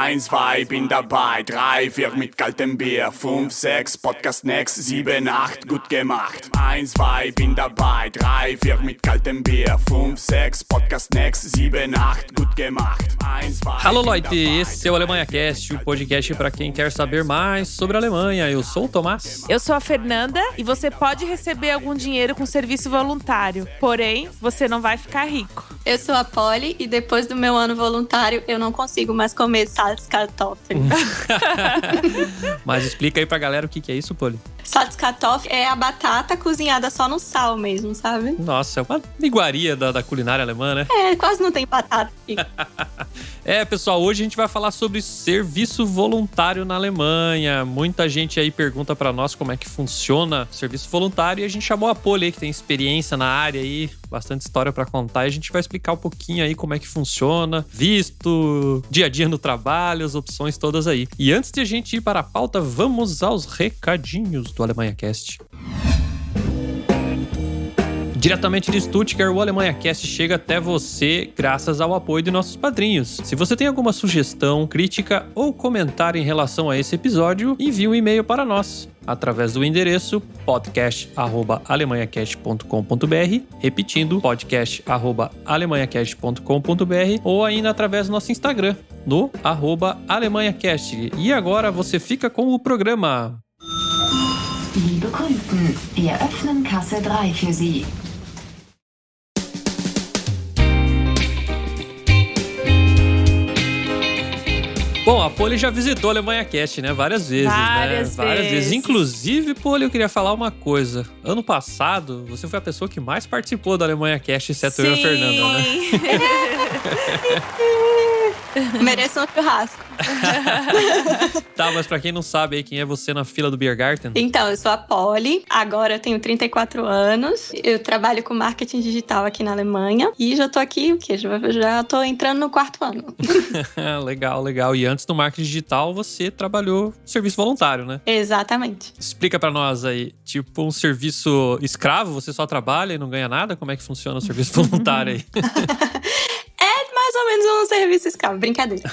1, 2, bin dabei, 3, 4 mit kaltem Bier, 5, 6, Podcast next, 7, 8, gut gemacht. 1, 2, bin dabei, 3, 4 mit kaltem Bier, 5, 6, Podcast next, 7, 8, gut gemacht. 1, 2. Alô, Leute, esse é o Alemanha Cast, o podcast para quem quer saber mais sobre a Alemanha. Eu sou o Tomás. Eu sou a Fernanda e você pode receber algum dinheiro com serviço voluntário, porém, você não vai ficar rico. Eu sou a Polly e depois do meu ano voluntário eu não consigo mais comer Salzkartoffeln. Mas explica aí pra galera o que é isso, Polly. Salzkartoffeln é a batata cozinhada só no sal mesmo, sabe? Nossa, é uma iguaria da culinária alemã, né? É, quase não tem batata aqui. Pessoal, hoje a gente vai falar sobre serviço voluntário na Alemanha. Muita gente aí pergunta pra nós como é que funciona o serviço voluntário e a gente chamou a Polly aí, que tem experiência na área aí, bastante história pra contar, e a gente vai explicar um pouquinho aí como é que funciona, visto, dia a dia no trabalho, as opções todas aí. E antes de a gente ir para a pauta, vamos aos recadinhos do Alemanha Cast. Diretamente de Stuttgart, o Alemanha Cast chega até você graças ao apoio de nossos padrinhos. Se você tem alguma sugestão, crítica ou comentário em relação a esse episódio, envie um e-mail para nós através do endereço podcast@alemanhacast.com.br, repetindo, podcast@alemanhacast.com.br, ou ainda através do nosso Instagram, no @alemanhacast. E agora você fica com o programa. Liebe Kunden, wir öffnen Kasse 3 für Sie. Bom, a Polly já visitou a Alemanha Cast, né? Várias vezes, Várias vezes. Inclusive, Polly, eu queria falar uma coisa. Ano passado, você foi a pessoa que mais participou da Alemanha Cast, exceto eu e a Fernanda, né? Mereço um churrasco. Tá, mas pra quem não sabe aí, quem é você na fila do Biergarten? Então, eu sou a Polly, agora eu tenho 34 anos, eu trabalho com marketing digital aqui na Alemanha e já tô aqui, já tô entrando no 4º ano. Legal, legal. E antes do marketing digital, você trabalhou serviço voluntário, né? Exatamente. Explica pra nós aí, tipo um serviço escravo, você só trabalha e não ganha nada? Como é que funciona o serviço voluntário aí? Mais ou menos um serviço escravo, brincadeira.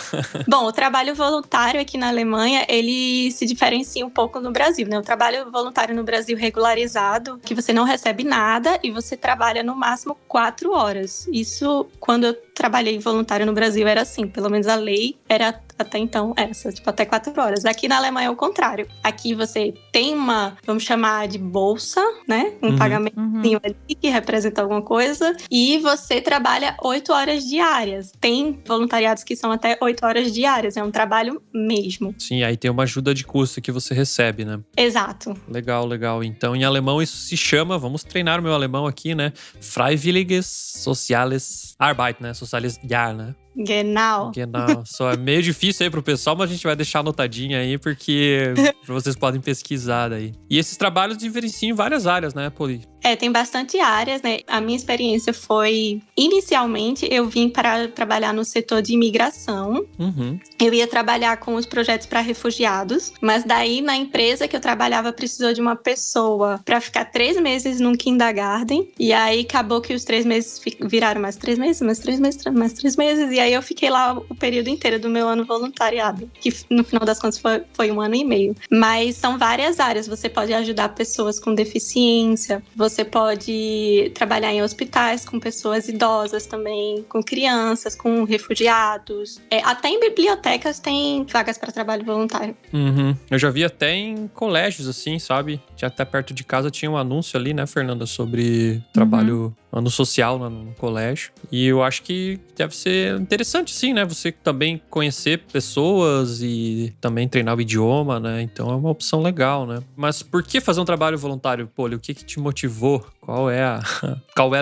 Bom, o trabalho voluntário aqui na Alemanha, ele se diferencia um pouco no Brasil, né? O trabalho voluntário no Brasil regularizado, que você não recebe nada e você trabalha no máximo 4 horas. Isso, quando eu trabalhei voluntário no Brasil, era assim, pelo menos a lei era até então essa, tipo, até 4 horas. Aqui na Alemanha é o contrário. Aqui você tem uma, vamos chamar de bolsa, né? Um pagamentozinho ali que representa alguma coisa. E você trabalha 8 horas diárias. Tem voluntariados que são até 8 horas diárias. É um trabalho mesmo. Sim, aí tem uma ajuda de custo que você recebe, né? Exato. Legal, legal. Então, em alemão, isso se chama, vamos treinar o meu alemão aqui, né? Freiwilliges Soziales Arbeit, né? Soziales Jahr, né? Genau. Só é meio difícil aí pro pessoal, mas a gente vai deixar anotadinho aí, porque vocês podem pesquisar daí. E esses trabalhos diferenciam em várias áreas, né, Polly? Tem bastante áreas, né? A minha experiência foi... Inicialmente, eu vim para trabalhar no setor de imigração. Eu ia trabalhar com os projetos para refugiados, mas daí, na empresa que eu trabalhava, precisou de uma pessoa para ficar 3 meses num kindergarten. E aí, acabou que os 3 meses viraram mais 3 meses, mais 3 meses, mais 3 meses. E aí, eu fiquei lá o período inteiro do meu ano voluntariado, que no final das contas foi 1 ano e meio. Mas são várias áreas. Você pode ajudar pessoas com deficiência, você pode trabalhar em hospitais com pessoas idosas também, com crianças, com refugiados. Até em bibliotecas tem vagas para trabalho voluntário. Eu já vi até em colégios, assim, sabe? Até perto de casa tinha um anúncio ali, né, Fernanda, sobre trabalho ano social no colégio. E eu acho que deve ser interessante, sim, né? Você também conhecer pessoas e também treinar o idioma, né? Então é uma opção legal, né? Mas por que fazer um trabalho voluntário, Polly? O que te motivou? Qual era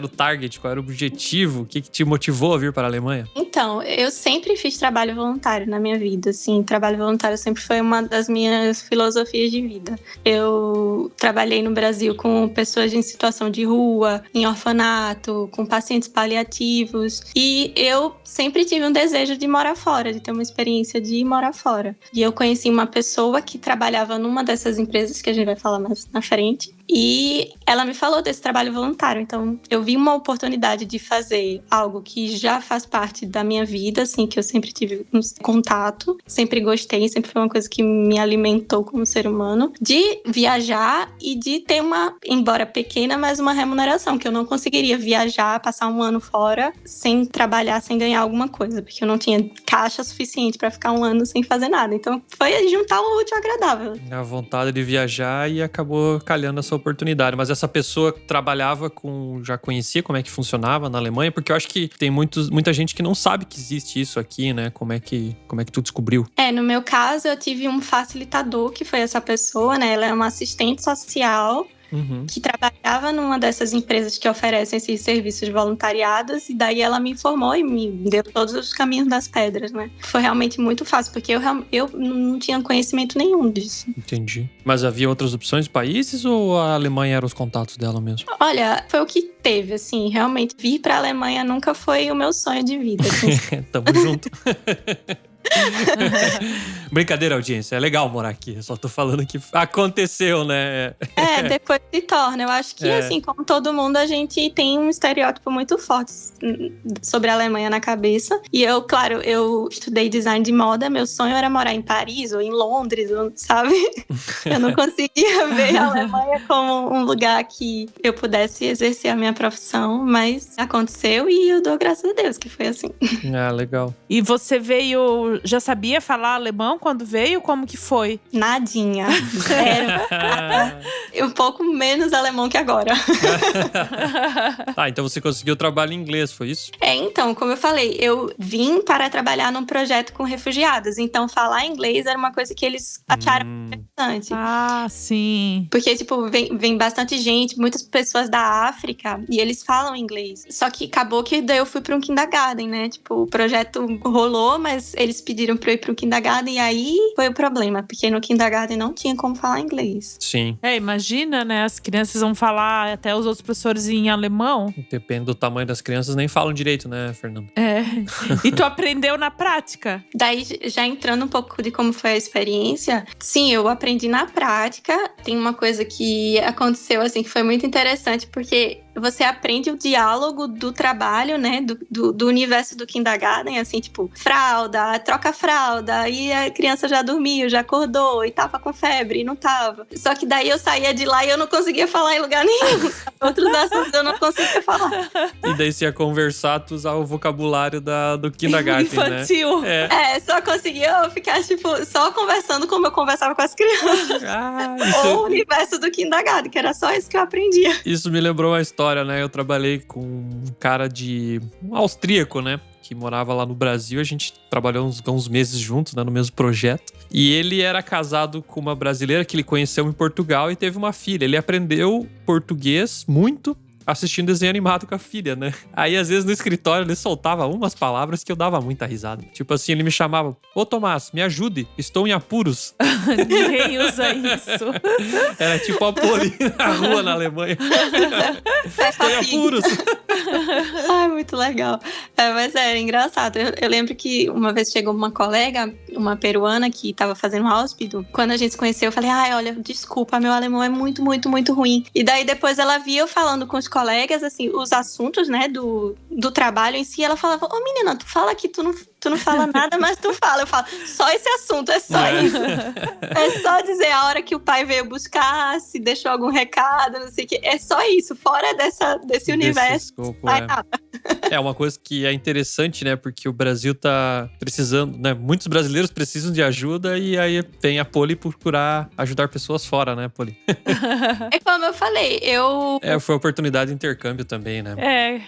o target? Qual era o objetivo? O que te motivou a vir para a Alemanha? Então, eu sempre fiz trabalho voluntário na minha vida, assim. Trabalho voluntário sempre foi uma das minhas filosofias de vida. Eu trabalhei no Brasil com pessoas em situação de rua, em orfanato, com pacientes paliativos. E eu sempre tive um desejo de morar fora, de ter uma experiência de morar fora. E eu conheci uma pessoa que trabalhava numa dessas empresas, que a gente vai falar mais na frente. E ela me falou desse trabalho voluntário. Então, eu vi uma oportunidade de fazer algo que já faz parte da minha vida, assim, que eu sempre tive um contato, sempre gostei, sempre foi uma coisa que me alimentou como ser humano, de viajar e de ter uma, embora pequena, mas uma remuneração, que eu não conseguiria viajar, passar um ano fora sem trabalhar, sem ganhar alguma coisa, porque eu não tinha caixa suficiente para ficar um ano sem fazer nada. Então, foi juntar o útil ao agradável. A vontade de viajar e acabou calhando essa oportunidade. Mas essa pessoa trabalhava já conhecia como é que funcionava na Alemanha? Porque eu acho que tem muita gente que não sabe que existe isso aqui, né? Como é que tu descobriu? No meu caso, eu tive um facilitador, que foi essa pessoa, né? Ela é uma assistente social, que trabalhava numa dessas empresas que oferecem esses serviços voluntariados, e daí ela me informou e me deu todos os caminhos das pedras, né? Foi realmente muito fácil, porque eu não tinha conhecimento nenhum disso. Entendi. Mas havia outras opções de países ou a Alemanha eram os contatos dela mesmo? Olha, foi o que teve, assim, realmente. Vir pra Alemanha nunca foi o meu sonho de vida. Assim. Tamo junto. Brincadeira, audiência. É legal morar aqui. Eu só tô falando que aconteceu, né? Depois se torna. Eu acho que, assim, como todo mundo, a gente tem um estereótipo muito forte sobre a Alemanha na cabeça. E eu estudei design de moda. Meu sonho era morar em Paris ou em Londres, sabe? Eu não conseguia ver a Alemanha como um lugar que eu pudesse exercer a minha profissão, mas aconteceu e eu dou graças a Deus que foi assim. Ah, legal. E você veio, já sabia falar alemão quando veio? Como que foi? Nadinha. Zero. Um pouco menos alemão que agora. Então você conseguiu trabalho em inglês, foi isso? Então, como eu falei, eu vim para trabalhar num projeto com refugiados. Então, falar inglês era uma coisa que eles acharam interessante. Ah, sim. Porque, tipo, vem bastante gente, muitas pessoas da África, e eles falam inglês. Só que acabou que daí eu fui para um kindergarten, né? Tipo, o projeto rolou, mas eles pediram pra eu ir pro kindergarten, e aí foi o problema, porque no kindergarten não tinha como falar inglês. Sim. Imagina, né? As crianças vão falar, até os outros professores em alemão. Depende do tamanho das crianças, nem falam direito, né, Fernanda? E tu aprendeu na prática? Daí, já entrando um pouco de como foi a experiência, sim, eu aprendi na prática. Tem uma coisa que aconteceu, assim, que foi muito interessante, porque você aprende o diálogo do trabalho, né, do universo do kindergarten, assim, tipo, fralda, troca fralda, e a criança já dormiu, já acordou, e tava com febre, e não tava. Só que daí eu saía de lá e eu não conseguia falar em lugar nenhum. Outros assuntos eu não conseguia falar. E daí você ia conversar, tu usar o vocabulário do kindergarten, infantil. Né? Só conseguia ficar, tipo, só conversando como eu conversava com as crianças. Ou o universo do kindergarten, que era só isso que eu aprendia. Isso me lembrou uma história, né? Eu trabalhei com um cara um austríaco, né? Que morava lá no Brasil. A gente trabalhou uns meses juntos, né? No mesmo projeto. E ele era casado com uma brasileira que ele conheceu em Portugal e teve uma filha. Ele aprendeu português muito assistindo desenho animado com a filha, né? Aí, às vezes, no escritório, ele soltava umas palavras que eu dava muita risada. Tipo assim, ele me chamava: "Ô, Tomás, me ajude, estou em apuros." Ninguém usa isso. Era tipo a Poli na rua, na Alemanha. Estou em apuros. Ai, muito legal. Mas era engraçado. Eu lembro que uma vez chegou uma colega, uma peruana, que tava fazendo hóspede. Quando a gente se conheceu, eu falei: olha, desculpa, meu alemão é muito, muito, muito ruim. E daí, depois, ela via eu falando com os colegas, assim, os assuntos, né, do trabalho em si. Ela falava: menina, tu fala que tu não fala nada, mas tu fala. Eu falo: só esse assunto, é só isso. É só dizer a hora que o pai veio buscar, se deixou algum recado, não sei o quê. É só isso, fora desse universo. Escopo, é uma coisa que é interessante, né, porque o Brasil tá precisando, né, muitos brasileiros precisam de ajuda, e aí vem a Poli procurar ajudar pessoas fora, né, Poli? É como eu falei, foi oportunidade de intercâmbio também, né?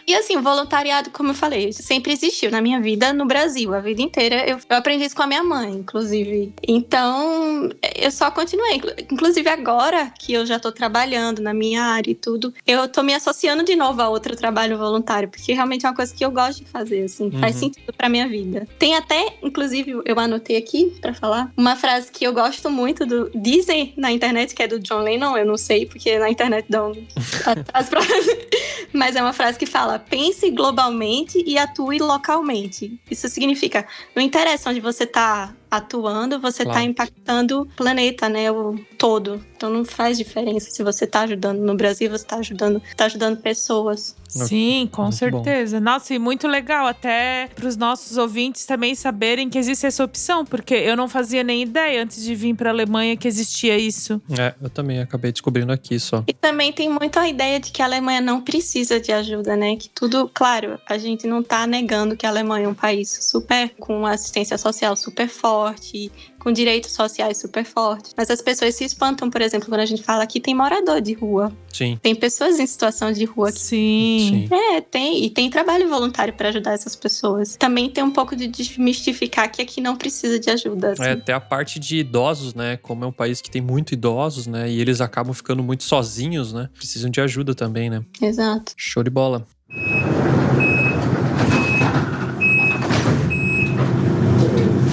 E assim, o voluntariado, como eu falei, sempre existiu na minha vida no Brasil, a vida inteira. Eu aprendi isso com a minha mãe, inclusive. Então, eu só continuei. Inclusive agora que eu já tô trabalhando na minha área e tudo, eu tô me associando de novo a outro trabalho voluntário, porque realmente é uma coisa que eu gosto de fazer, assim, faz sentido pra minha vida. Tem até, inclusive, eu anotei aqui pra falar, uma frase que eu gosto muito dizem na internet, que é do John Lennon, eu não sei, porque na internet dão as frases, mas é uma frase que fala: pense globalmente e atue localmente. Isso significa, não interessa onde você tá atuando, você tá Claro. impactando o planeta, né? O todo. Então não faz diferença se você tá ajudando no Brasil, você tá ajudando pessoas. Sim, com Muito certeza. Nossa, e muito legal até para os nossos ouvintes também saberem que existe essa opção, porque eu não fazia nem ideia antes de vir para a Alemanha que existia isso. Eu também acabei descobrindo aqui só. E também tem muito a ideia de que a Alemanha não precisa de ajuda, né? Que tudo, claro, a gente não tá negando que a Alemanha é um país super com assistência social super forte, com direitos sociais super fortes. Mas as pessoas se espantam, por exemplo, quando a gente fala que tem morador de rua. Sim. Tem pessoas em situação de rua aqui. Sim. Tem trabalho voluntário para ajudar essas pessoas. Também tem um pouco de desmistificar que aqui não precisa de ajuda. Assim. Até a parte de idosos, né? Como é um país que tem muito idosos, né? E eles acabam ficando muito sozinhos, né? Precisam de ajuda também, né? Exato. Show de bola.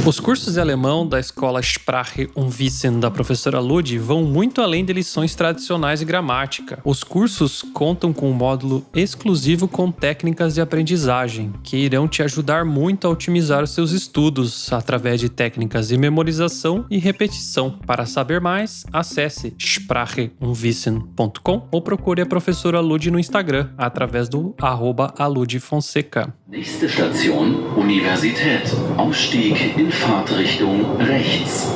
Os cursos de alemão da escola Sprache und Wissen da professora Ludi vão muito além de lições tradicionais de gramática. Os cursos contam com um módulo exclusivo com técnicas de aprendizagem, que irão te ajudar muito a otimizar os seus estudos através de técnicas de memorização e repetição. Para saber mais, acesse spracheundwissen.com ou procure a professora Ludi no Instagram, através do @aludifonseca. Nächste Station, Universität. Ausstieg in Fahrtrichtung rechts.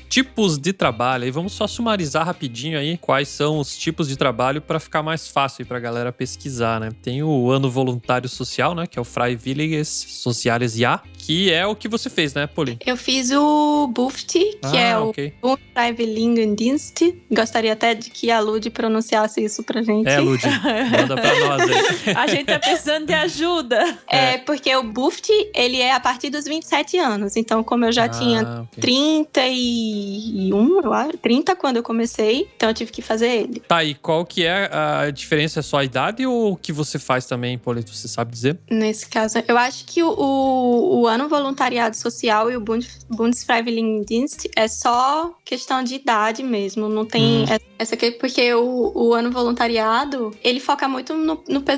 Tipos de trabalho, e vamos só sumarizar rapidinho aí quais são os tipos de trabalho para ficar mais fácil para a galera pesquisar, né? Tem o ano voluntário social, né? Que é o Freiwilliges Soziales Jahr, que é o que você fez, né, Poli? Eu fiz o BUFT, que é o ok. Bundesfreiwilligendienst. Gostaria até de que a Ludi pronunciasse isso pra gente. Ludi, manda pra nós aí. A gente tá precisando de ajuda. Porque o BUFT, ele é a partir dos 27 anos. Então, como eu já tinha Ok. 31, eu acho, 30 quando eu comecei, então eu tive que fazer ele. Tá, e qual que é a diferença? É só a idade ou o que você faz também, Poli? Você sabe dizer? Nesse caso, eu acho que o ano voluntariado social e o Bundesfreiwilligendienst é só questão de idade mesmo, não tem essa aqui, porque o ano voluntariado, ele foca muito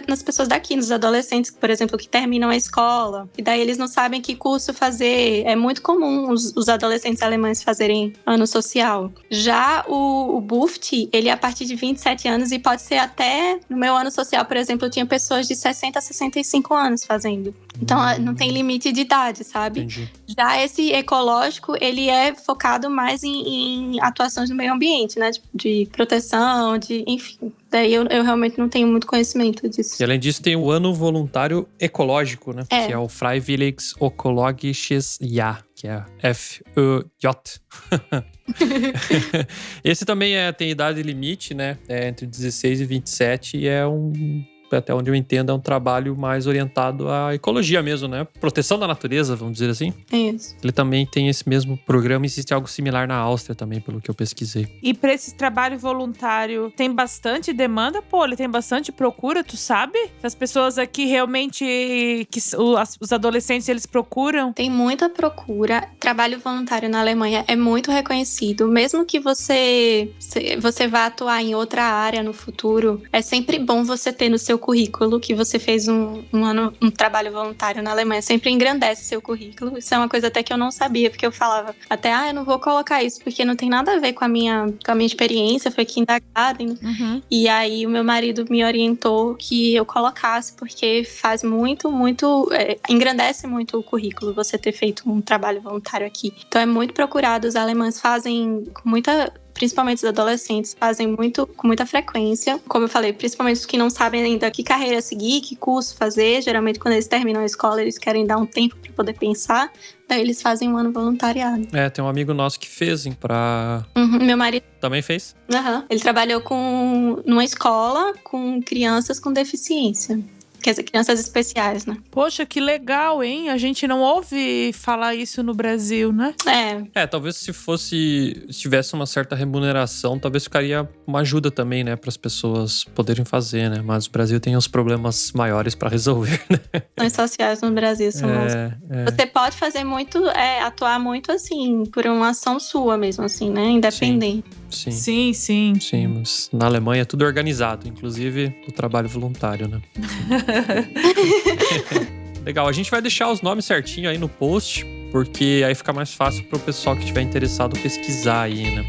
nas pessoas daqui, nos adolescentes, por exemplo, que terminam a escola, e daí eles não sabem que curso fazer. É muito comum os adolescentes alemães fazerem ano social. Já o BUFT, ele é a partir de 27 anos e pode ser até, no meu ano social, por exemplo, eu tinha pessoas de 60 a 65 anos fazendo. Então, não tem limite de idade, sabe? Entendi. Já esse ecológico, ele é focado mais em atuações no meio ambiente, né? De proteção, enfim. Daí eu realmente não tenho muito conhecimento disso. E além disso, tem o ano voluntário ecológico, né? É. Que é o Freiwilliges Ökologisches Jahr, que é FÖJ. Esse também tem idade limite, né? É entre 16 e 27 e até onde eu entendo, é um trabalho mais orientado à ecologia mesmo, né? Proteção da natureza, vamos dizer assim. É isso. Ele também tem esse mesmo programa. Existe algo similar na Áustria também, pelo que eu pesquisei. E pra esse trabalho voluntário, tem bastante demanda, Poli? Tem bastante procura, tu sabe? As pessoas aqui realmente, os adolescentes, eles procuram? Tem muita procura. Trabalho voluntário na Alemanha é muito reconhecido. Mesmo que você vá atuar em outra área no futuro, é sempre bom você ter no seu currículo que você fez um trabalho voluntário na Alemanha. Sempre engrandece seu currículo. Isso é uma coisa até que eu não sabia, porque eu falava até, eu não vou colocar isso, porque não tem nada a ver com a minha experiência, foi kindergarten. E aí o meu marido me orientou que eu colocasse, porque faz engrandece muito o currículo você ter feito um trabalho voluntário aqui. Então é muito procurado, os alemães fazem com muita... Principalmente os adolescentes fazem com muita frequência. Como eu falei, principalmente os que não sabem ainda que carreira seguir, que curso fazer. Geralmente, quando eles terminam a escola, eles querem dar um tempo para poder pensar. Daí eles fazem um ano voluntariado. Tem um amigo nosso que fez, hein, Meu marido Também fez? ele trabalhou numa escola com crianças com deficiência. Quer dizer, crianças especiais, né? Poxa, que legal, hein? A gente não ouve falar isso no Brasil, né? Talvez se tivesse uma certa remuneração, talvez ficaria uma ajuda também, né? Para as pessoas poderem fazer, né? Mas o Brasil tem uns problemas maiores para resolver, né? As sociais no Brasil são Você pode fazer muito, atuar muito assim, por uma ação sua mesmo, assim, né? Independente. Sim. Sim. Mas na Alemanha é tudo organizado, inclusive o trabalho voluntário, né? Legal, a gente vai deixar os nomes certinho aí no post, porque aí fica mais fácil pro pessoal que estiver interessado pesquisar aí, né?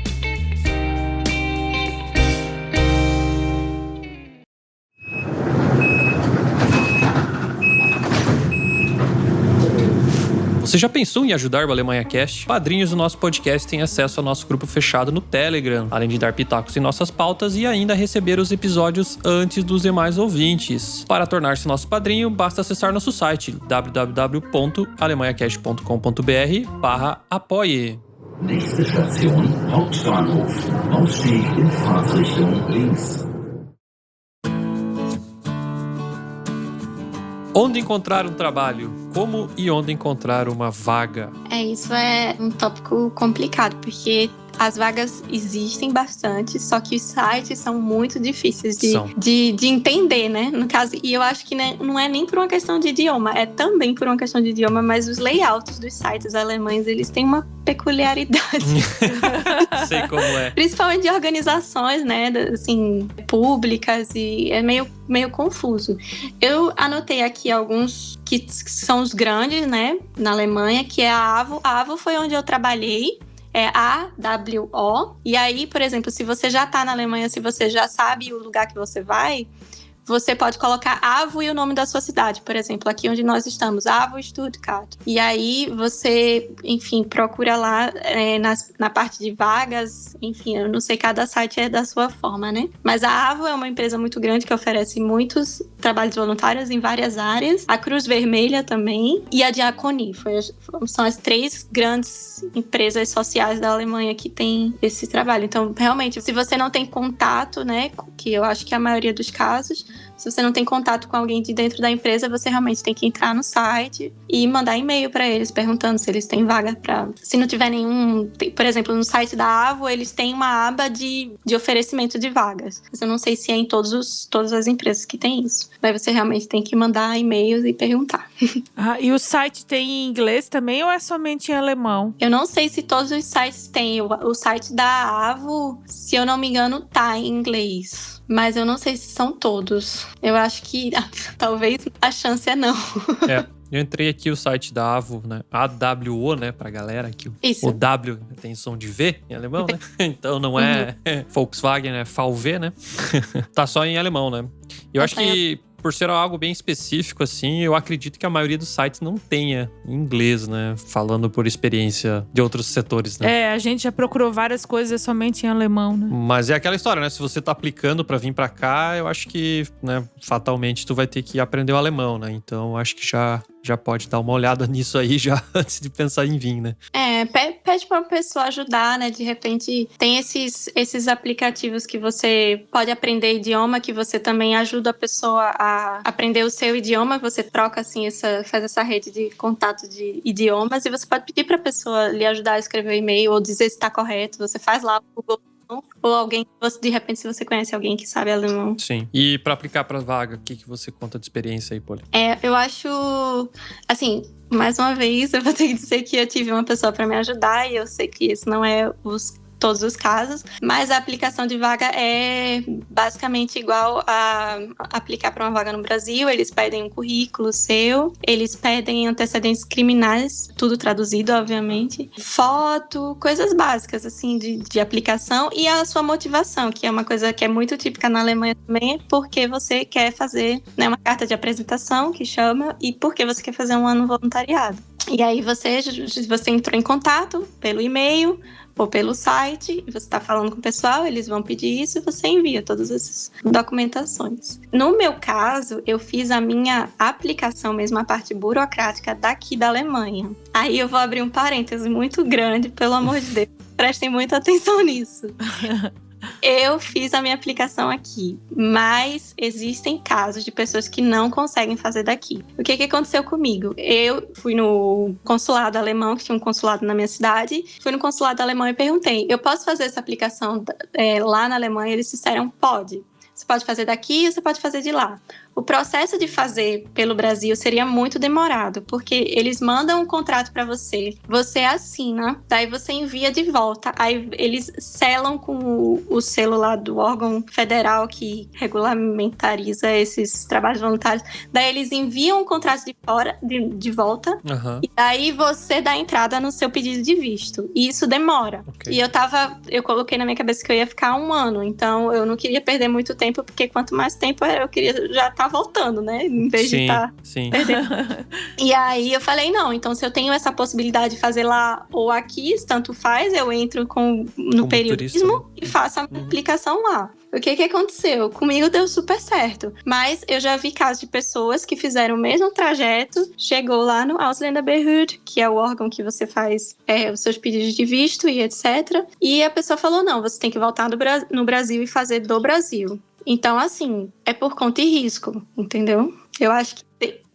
Você já pensou em ajudar o Alemanha Cast? Padrinhos do nosso podcast têm acesso ao nosso grupo fechado no Telegram, além de dar pitacos em nossas pautas e ainda receber os episódios antes dos demais ouvintes. Para tornar-se nosso padrinho, basta acessar nosso site www.alemanhacast.com.br/apoie. Nächste Station, Hauptbahnhof. Ausstieg in Fahrtrichtung links. Onde encontrar um trabalho? Como e onde encontrar uma vaga? Isso é um tópico complicado, porque as vagas existem bastante, só que os sites são muito difíceis de entender, né? No caso, e eu acho que não é nem por uma questão de idioma, é também por uma questão de idioma, mas os layouts dos sites alemães, eles têm uma peculiaridade. Sei como é. Principalmente de organizações, né? Assim, públicas, e é meio confuso. Eu anotei aqui alguns que são os grandes, né? Na Alemanha, que é a AWO. A AWO foi onde eu trabalhei. É AWO. E aí, por exemplo, se você já tá na Alemanha, se você já sabe o lugar que você vai, você pode colocar AWO e o nome da sua cidade. Por exemplo, aqui onde nós estamos, AWO Stuttgart. E aí você, enfim, procura lá na parte de vagas. Enfim, eu não sei, cada site é da sua forma, né? Mas a AWO é uma empresa muito grande que oferece muitos trabalhos voluntários em várias áreas. A Cruz Vermelha também. E a Diakonie. São as 3 grandes empresas sociais da Alemanha que tem esse trabalho. Então, realmente, se você não tem contato, né? Que eu acho que é a maioria dos casos, se você não tem contato com alguém de dentro da empresa, você realmente tem que entrar no site e mandar e-mail para eles, perguntando se eles têm vaga para... Se não tiver nenhum... Por exemplo, no site da AWO, eles têm uma aba de oferecimento de vagas. Mas eu não sei se é em todas as empresas que tem isso. Daí você realmente tem que mandar e-mails e perguntar. E o site tem em inglês também ou é somente em alemão? Eu não sei se todos os sites têm. O site da AWO, se eu não me engano, tá em inglês. Mas eu não sei se são todos. Eu acho que talvez a chance é não. Eu entrei aqui o site da AWO, né? AWO, né? Pra galera aqui. Isso. O W tem som de V em alemão, né? Então não é Volkswagen, é VW, né? Tá só em alemão, né? Eu acho que por ser algo bem específico, assim, eu acredito que a maioria dos sites não tenha em inglês, né? Falando por experiência de outros setores, né? A gente já procurou várias coisas somente em alemão, né? Mas é aquela história, né? Se você tá aplicando pra vir pra cá, eu acho que, né, fatalmente tu vai ter que aprender o alemão, né? Então, acho que já pode dar uma olhada nisso aí já antes de pensar em vir, né? Pede pra uma pessoa ajudar, né? De repente, tem esses aplicativos que você pode aprender idioma, que você também ajuda a pessoa a aprender o seu idioma. Você troca, assim, faz essa rede de contato de idiomas e você pode pedir pra pessoa lhe ajudar a escrever o e-mail ou dizer se tá correto. Você faz lá o Google ou alguém, de repente, se você conhece alguém que sabe alemão. Sim. E pra aplicar pra vaga, o que você conta de experiência aí, Poli? Eu acho, assim, mais uma vez, eu vou ter que dizer que eu tive uma pessoa pra me ajudar e eu sei que esse não é todos os casos, mas a aplicação de vaga é basicamente igual a aplicar para uma vaga no Brasil. Eles pedem um currículo seu, eles pedem antecedentes criminais, tudo traduzido, obviamente, foto, coisas básicas, assim, de aplicação, e a sua motivação, que é uma coisa que é muito típica na Alemanha também, porque você quer fazer, né, uma carta de apresentação, que chama, e porque você quer fazer um ano voluntariado. E aí você entrou em contato pelo e-mail ou pelo site, você está falando com o pessoal, eles vão pedir isso e você envia todas essas documentações. No meu caso, eu fiz a minha aplicação mesmo, a parte burocrática daqui da Alemanha. Aí eu vou abrir um parêntese muito grande, pelo amor de Deus, prestem muita atenção nisso. Eu fiz a minha aplicação aqui, mas existem casos de pessoas que não conseguem fazer daqui. O que aconteceu comigo? Eu fui no consulado alemão, que tinha um consulado na minha cidade, fui no consulado alemão e perguntei, eu posso fazer essa aplicação lá na Alemanha? Eles disseram, pode. Você pode fazer daqui ou você pode fazer de lá. O processo de fazer pelo Brasil seria muito demorado, porque eles mandam um contrato para você, você assina, daí você envia de volta, aí eles selam com o selo lá do órgão federal que regulamentariza esses trabalhos voluntários, daí eles enviam um contrato de volta, e daí você dá entrada no seu pedido de visto, e isso demora. Okay. E eu coloquei na minha cabeça que eu ia ficar 1 ano, então eu não queria perder muito tempo, porque quanto mais tempo eu queria já tá voltando, né? Em vez de estar perdendo. E aí eu falei, não, então se eu tenho essa possibilidade de fazer lá ou aqui, tanto faz, eu entro no periodismo e faço a minha aplicação lá. O que aconteceu? Comigo deu super certo. Mas eu já vi casos de pessoas que fizeram o mesmo trajeto, chegou lá no Ausländerbehörde, que é o órgão que você faz os seus pedidos de visto e etc. E a pessoa falou, não, você tem que voltar no Brasil e fazer do Brasil. Então, assim, é por conta e risco, entendeu? Eu acho que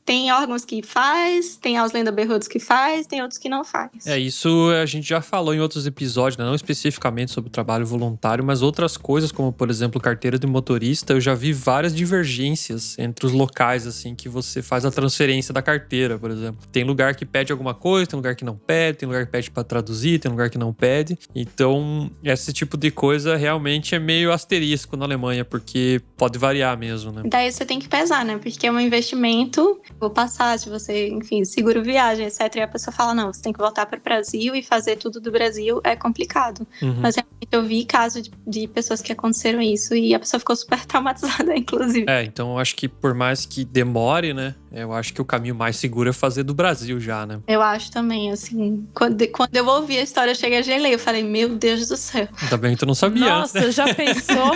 tem órgãos que faz, tem Ausländerbehördes que faz, tem outros que não faz. Isso a gente já falou em outros episódios, né? Não especificamente sobre o trabalho voluntário, mas outras coisas, como, por exemplo, carteira de motorista, eu já vi várias divergências entre os locais, assim, que você faz a transferência da carteira, por exemplo. Tem lugar que pede alguma coisa, tem lugar que não pede, tem lugar que pede pra traduzir, tem lugar que não pede. Então, esse tipo de coisa realmente é meio asterisco na Alemanha, porque pode variar mesmo, né? Daí você tem que pesar, né? Porque é um investimento, passagem, você, enfim, seguro viagem, etc. E a pessoa fala, não, você tem que voltar para o Brasil e fazer tudo do Brasil, é complicado. Mas realmente eu vi casos de pessoas que aconteceram isso e a pessoa ficou super traumatizada, inclusive. Então eu acho que por mais que demore, né, eu acho que o caminho mais seguro é fazer do Brasil já, né? Eu acho também, assim, quando eu ouvi a história, eu cheguei a gelei, eu falei, meu Deus do céu. Ainda bem que tu não sabia. Nossa, antes, né? já pensou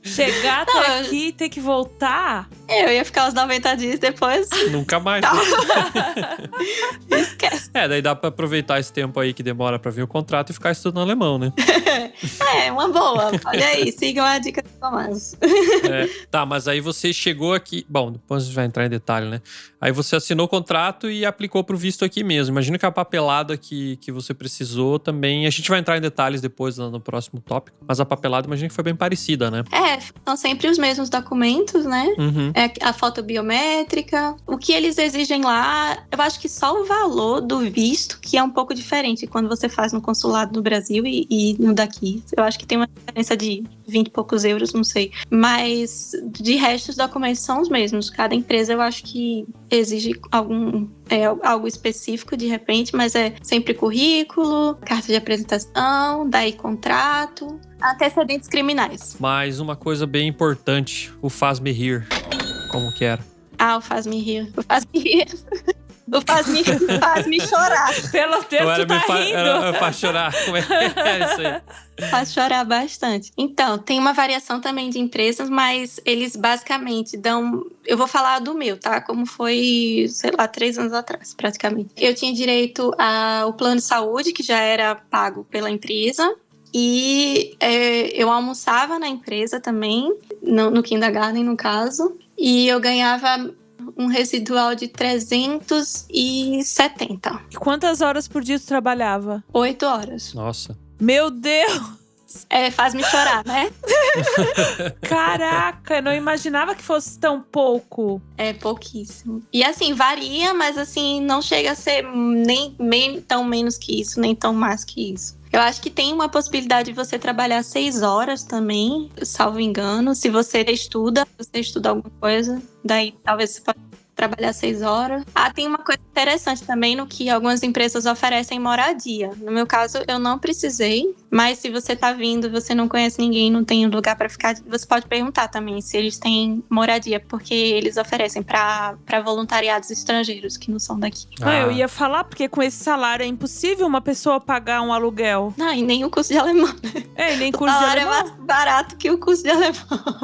chegar até aqui e ter que voltar? Eu ia ficar uns 90 dias depois. Nunca mais. Esquece. Daí dá pra aproveitar esse tempo aí que demora pra vir o contrato e ficar estudando alemão, né? Uma boa. Olha aí, sigam a dica do Tomás. Tá, mas aí você chegou aqui... Bom, depois a gente vai entrar em detalhe, né? Aí você assinou o contrato e aplicou pro visto aqui mesmo. Imagina que a papelada que você precisou também... A gente vai entrar em detalhes depois no próximo tópico. Mas a papelada, imagina que foi bem parecida, né? São sempre os mesmos documentos, né? A foto biométrica. O que eles exigem lá, eu acho que só o valor do visto, que é um pouco diferente quando você faz no consulado no Brasil e no daqui. Eu acho que tem uma diferença de 20 e poucos euros, não sei. Mas, de resto, os documentos são os mesmos. Cada empresa, eu acho que exige algo específico, de repente, mas é sempre currículo, carta de apresentação, daí contrato, antecedentes criminais. Mais uma coisa bem importante, o Faz-me Rir. Como que era? O Faz-me Rir. O Faz-me Rir. O faz-me chorar. Pelo tempo tu tá rindo. Era faz chorar. Como é isso aí? Faz chorar bastante. Então, tem uma variação também de empresas, mas eles basicamente dão... Eu vou falar do meu, tá? Como foi, 3 anos atrás, praticamente. Eu tinha direito ao plano de saúde, que já era pago pela empresa. E eu almoçava na empresa também, no kindergarten, no caso. E eu ganhava um residual de 370. E quantas horas por dia tu trabalhava? 8 horas. Nossa. Meu Deus! Faz-me chorar, né? Caraca, eu não imaginava que fosse tão pouco. É pouquíssimo. E assim, varia, mas assim, não chega a ser nem tão menos que isso, nem tão mais que isso. Eu acho que tem uma possibilidade de você trabalhar 6 horas também, salvo engano. Se você estuda alguma coisa, daí talvez você pode trabalhar 6 horas. Tem uma coisa interessante também no que algumas empresas oferecem moradia. No meu caso, eu não precisei, mas se você tá vindo, você não conhece ninguém, não tem lugar pra ficar, você pode perguntar também se eles têm moradia, porque eles oferecem pra voluntariados estrangeiros que não são daqui. Eu ia falar, porque com esse salário é impossível uma pessoa pagar um aluguel. Não, e nem o curso de alemão. E nem curso de alemão. O salário é mais barato que o curso de alemão.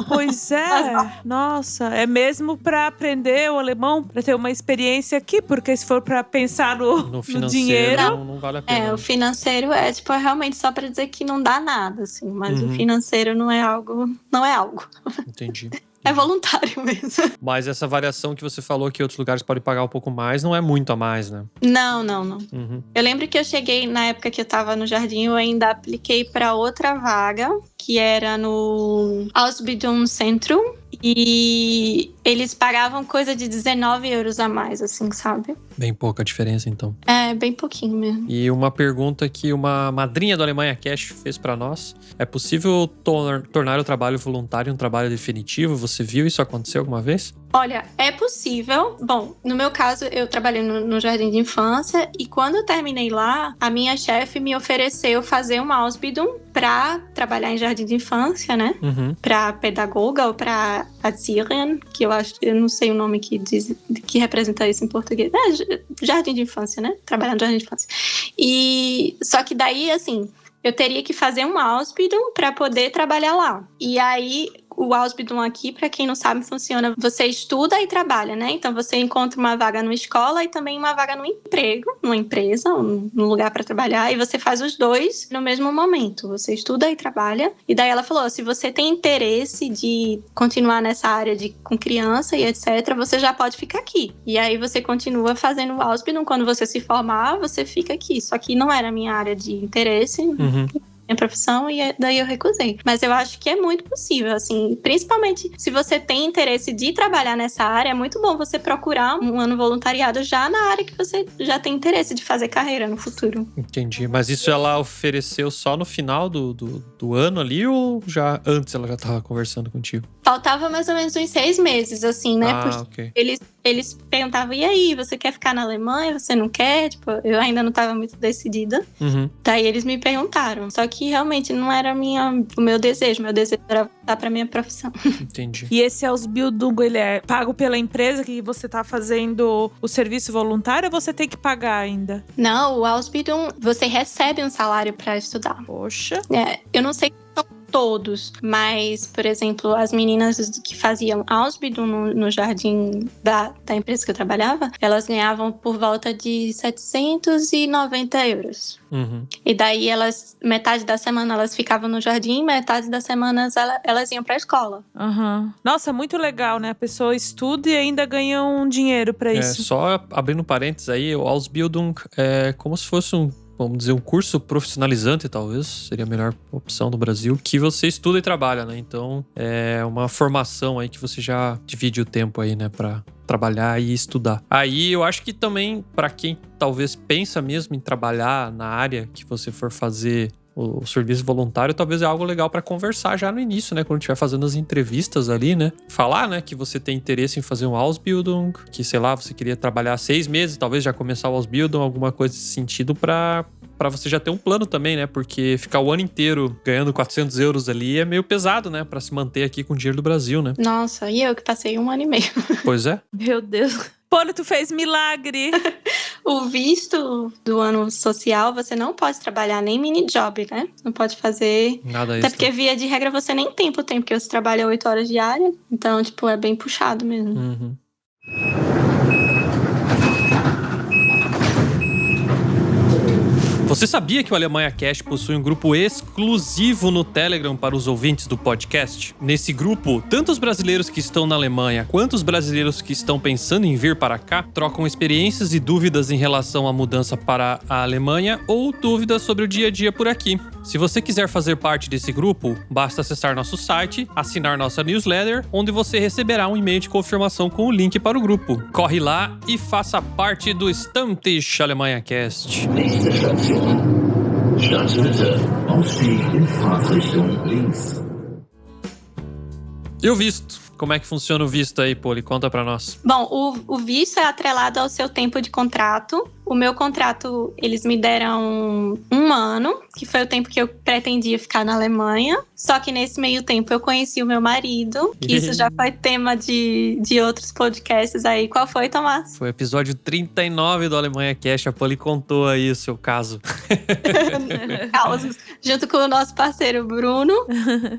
Pois é. Nossa, é mesmo pra aprender o alemão, pra ter uma experiência aqui, porque se for pra pensar no dinheiro... Não vale a pena. O financeiro é realmente só pra dizer que não dá nada, assim. Mas o financeiro não é algo. Entendi. É voluntário mesmo. Mas essa variação que você falou que outros lugares podem pagar um pouco mais, não é muito a mais, né? Não. Uhum. Eu lembro que eu cheguei, na época que eu tava no Jardim, eu ainda apliquei pra outra vaga. que era no Ausbildungszentrum. E eles pagavam coisa de 19 euros a mais, assim, sabe? Bem pouca diferença, então. É, bem pouquinho mesmo. E uma pergunta que uma madrinha do Alemanha Cash fez pra nós. É possível tornar o trabalho voluntário um trabalho definitivo? Você viu isso acontecer alguma vez? Olha, é possível. Bom, no meu caso, eu trabalhei no jardim de infância e quando eu terminei lá, a minha chefe me ofereceu fazer uma Ausbildung pra trabalhar em jardim de infância, né? Uhum. Pra pedagoga ou pra Erzieherin, que eu não sei o nome que representa isso em português. Jardim de infância, né? Trabalhar no jardim de infância. E só que daí, assim, eu teria que fazer uma Ausbildung pra poder trabalhar lá. E aí, o Ausbildung aqui, pra quem não sabe, funciona. Você estuda e trabalha, né? Então, você encontra uma vaga numa escola e também uma vaga no emprego, numa empresa, num lugar pra trabalhar. E você faz os dois no mesmo momento. Você estuda e trabalha. E daí ela falou, se você tem interesse de continuar nessa área com criança e etc., você já pode ficar aqui. E aí, você continua fazendo o Ausbildung. Quando você se formar, você fica aqui. Só que não era a minha área de interesse. Uhum. Minha profissão, e daí eu recusei. Mas eu acho que é muito possível, assim, principalmente se você tem interesse de trabalhar nessa área, é muito bom você procurar um ano voluntariado já na área que você já tem interesse de fazer carreira no futuro. Entendi. Mas isso ela ofereceu só no final do ano ali ou já antes ela já tava conversando contigo? Faltava mais ou menos uns 6 meses, assim, né? Ok. Eles perguntavam, e aí, você quer ficar na Alemanha? Você não quer? Tipo, eu ainda não tava muito decidida. Uhum. Daí eles me perguntaram. Só que realmente não era o meu desejo. Meu desejo era voltar pra minha profissão. Entendi. E esse Ausbildung, ele é pago pela empresa que você tá fazendo o serviço voluntário ou você tem que pagar ainda? Não, o Ausbildung, você recebe um salário pra estudar. Poxa. Eu não sei todos, mas, por exemplo, as meninas que faziam Ausbildung no jardim da empresa que eu trabalhava, elas ganhavam por volta de 790 euros. Uhum. E daí metade da semana elas ficavam no jardim, metade das semanas elas iam pra escola. Uhum. Nossa, muito legal, né? A pessoa estuda e ainda ganha um dinheiro pra isso. Só abrindo parênteses aí, o Ausbildung é como se fosse vamos dizer, um curso profissionalizante, talvez, seria a melhor opção no Brasil, que você estuda e trabalha, né? Então, é uma formação aí que você já divide o tempo aí, né, pra trabalhar e estudar. Aí, eu acho que também, pra quem talvez pensa mesmo em trabalhar na área que você for fazer o serviço voluntário, talvez é algo legal pra conversar já no início, né? Quando estiver fazendo as entrevistas ali, né? Falar, né? Que você tem interesse em fazer um Ausbildung, que, sei lá, você queria trabalhar 6 meses, talvez já começar o Ausbildung, alguma coisa nesse sentido pra você já ter um plano também, né? Porque ficar o ano inteiro ganhando 400 euros ali é meio pesado, né? Pra se manter aqui com o dinheiro do Brasil, né? Nossa, e eu que passei 1 ano e meio. Pois é. Meu Deus. Poli, tu fez milagre. O visto do ano social, você não pode trabalhar nem mini job, né? Não pode fazer... Nada Até isso. porque, via de regra, você nem tem por tempo, porque você trabalha 8 horas diárias. Então, tipo, é bem puxado mesmo. Uhum. Você sabia que o Alemanha Cash possui um grupo exclusivo no Telegram para os ouvintes do podcast? Nesse grupo, tanto os brasileiros que estão na Alemanha quanto os brasileiros que estão pensando em vir para cá trocam experiências e dúvidas em relação à mudança para a Alemanha ou dúvidas sobre o dia a dia por aqui. Se você quiser fazer parte desse grupo, basta acessar nosso site, assinar nossa newsletter, onde você receberá um e-mail de confirmação com o link para o grupo. Corre lá e faça parte do Stammtisch Alemanha Cast. Nächste Station. Stadtmitte. Ausstieg in Fahrtrichtung links. E o visto? Como é que funciona o visto aí, Poli? Conta pra nós. Bom, o visto é atrelado ao seu tempo de contrato. O meu contrato, eles me deram 1 ano, que foi o tempo que eu pretendia ficar na Alemanha. Só que nesse meio tempo eu conheci o meu marido, que isso já foi tema de outros podcasts aí. Qual foi, Tomás? Foi o episódio 39 do Alemanha Cash. A Poli contou aí o seu caso. Causos, junto com o nosso parceiro Bruno.